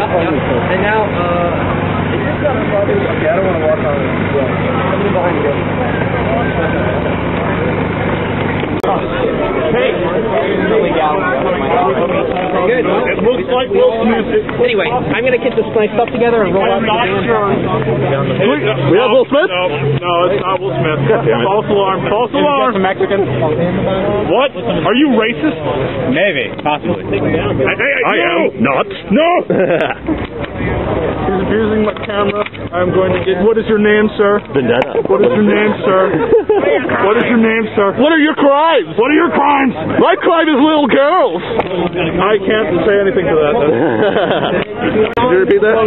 And now, is this not a problem? Okay, I don't want to walk on it. I'm behind you. Hey! Good. It looks like Will Smith. Anyway, I'm going to get this nice stuff together and roll out the band. We have Will Smith? No, it's not Will Smith. False alarm. False alarm. Some Mexican. What? Are you racist? Maybe. Possibly. I am not. No! He's abusing my camera. I'm going to get... What is your name, sir? Vendetta. What is your name, sir? What is your name, sir? What are your crimes? What are your crimes? My crime is little girls. I can't say anything to that. Could you repeat that?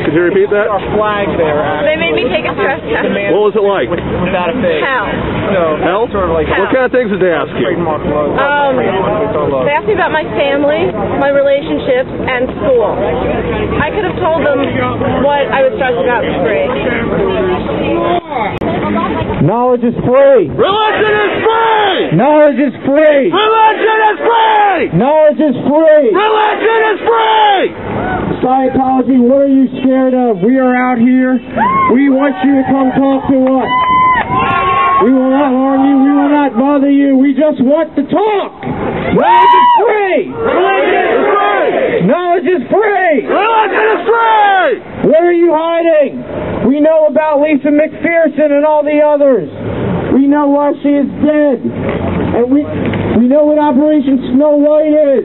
Could you repeat that? Flag there. They made me take a stress test. What was it like? Without a face. Hell. No. Hell? Sort of like What kind of things did they ask you? They asked me about my family, my relationships, and school. I could have told them what I was stressed about for free. Knowledge is free. Religion is free! Knowledge is free. Religion is free! Knowledge is free. Religion is free! Scientology, what are you scared of? We are out here. We want you to come talk to us. We will not harm you. We will not bother you. We just want to talk. Knowledge is free. Religion is free! Knowledge is free. Religion is free! What are you hiding? We know about Lisa McPherson and all the others. We know why she is dead. And we know what Operation Snow White is.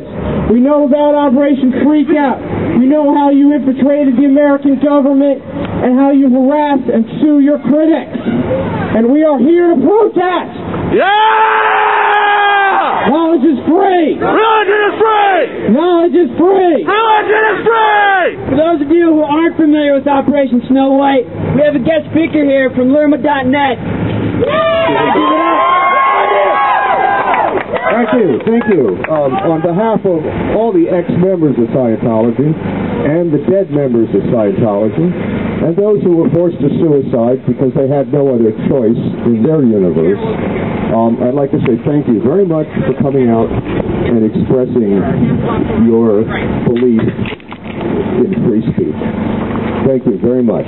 We know about Operation Freakout. We know how you infiltrated the American government and how you harass and sue your critics. And we are here to protest. Yeah! Knowledge is free. Religion is free! Knowledge is free. Religion is free! For those of you who aren't familiar with Operation Snow White, we have a guest speaker here from lerma.net. Thank you. On behalf of all the ex-members of Scientology and the dead members of Scientology and those who were forced to suicide because they had no other choice in their universe, I'd like to say thank you very much for coming out and expressing your belief in free speech. Thank you very much.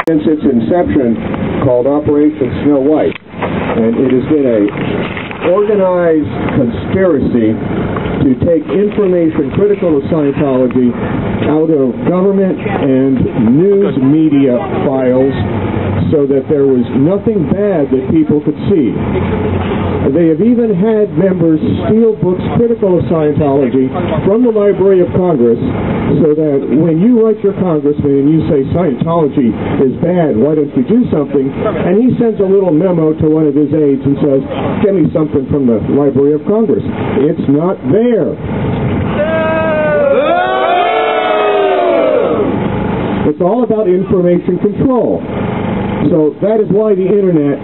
Since its inception, called Operation Snow White, and it has been a organized conspiracy to take information critical of Scientology out of government and news media files so that there was nothing bad that people could see. They have even had members steal books critical of Scientology from the Library of Congress so that when you write your congressman and you say Scientology is bad, why don't you do something? And he sends a little memo to one of his aides and says, get me something from the Library of Congress. It's not there. It's all about information control. So that is why the internet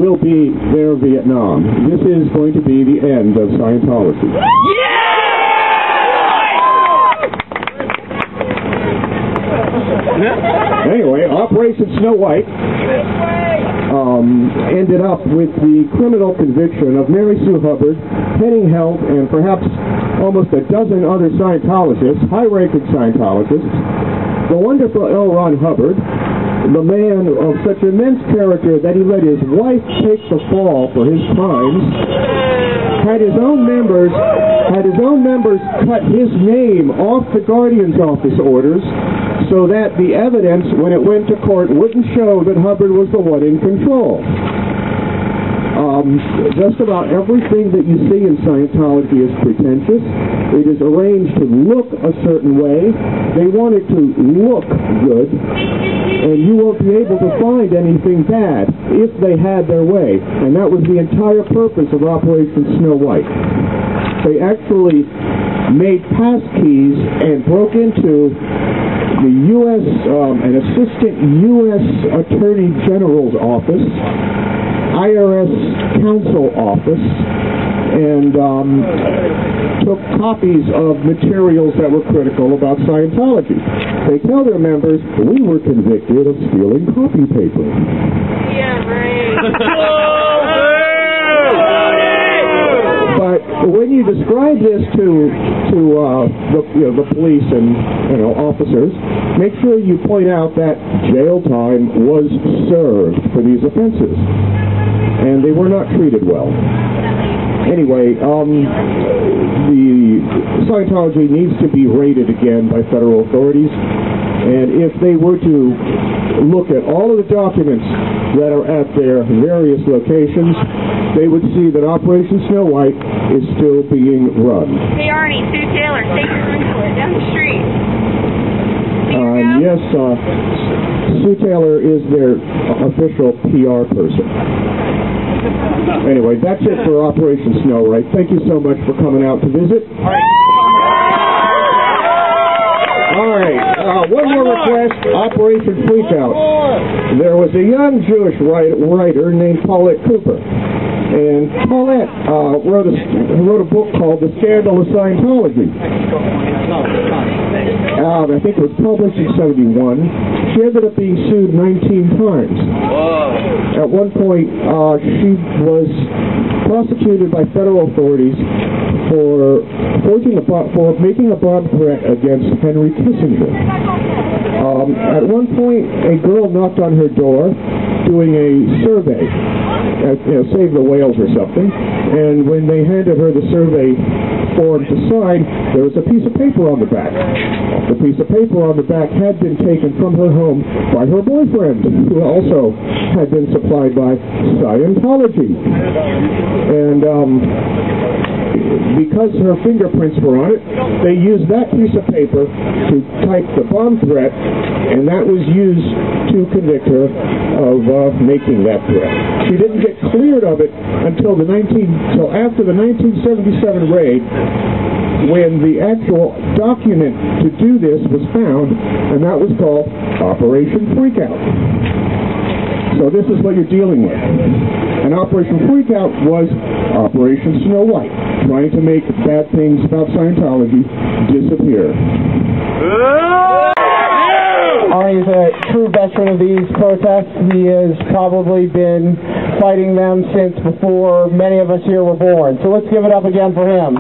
will be their Vietnam. This is going to be the end of Scientology. Anyway, Operation Snow White ended up with the criminal conviction of Mary Sue Hubbard, Penny Held, and perhaps almost a dozen other Scientologists, high-ranking Scientologists. The wonderful L. Ron Hubbard, the man of such immense character that he let his wife take the fall for his crimes, had his own members cut his name off the Guardian's office orders so that the evidence, when it went to court, wouldn't show that Hubbard was the one in control. Just about everything that you see in Scientology is pretentious. It is arranged to look a certain way. They want it to look good, and you won't be able to find anything bad if they had their way. And that was the entire purpose of Operation Snow White. They actually made passkeys and broke into the U.S., an assistant U.S. Attorney General's office, IRS counsel office, and took copies of materials that were critical about Scientology. They tell their members, we were convicted of stealing copy paper. Yeah, right. But when you describe this to the police and officers, make sure you point out that jail time was served for these offenses, and they were not treated well. Anyway, the Scientology needs to be rated again by federal authorities, and if they were to look at all of the documents that are at their various locations, they would see that Operation Snow White is still being run. Hey Arnie, Sue Taylor, take your input down the street. Yes, Sue Taylor is their official PR person. Anyway, that's it for Operation Snow White. Thank you so much for coming out to visit. All right, one more request, Operation Freakout. There was a young Jewish writer named Paulette Cooper, and Paulette wrote a book called The Scandal of Scientology. I think it was published in 1971. She ended up being sued 19 times. At one point, she was prosecuted by federal authorities for making a bomb threat against Henry Kissinger. At one point, a girl knocked on her door doing a survey, Save the Whales or something, and when they handed her the survey form to sign, there was a piece of paper on the back. The piece of paper on the back had been taken from her home by her boyfriend, who also had been supplied by Scientology. And because her fingerprints were on it, they used that piece of paper to type the bomb threat, and that was used to convict her of making that threat. She didn't get cleared of it until after the 1977 raid, when the actual document to do this was found, and that was called Operation Freakout. So this is what you're dealing with. And Operation Freakout was Operation Snow White, trying to make bad things about Scientology disappear. Arnie's a true veteran of these protests. He has probably been fighting them since before many of us here were born. So let's give it up again for him.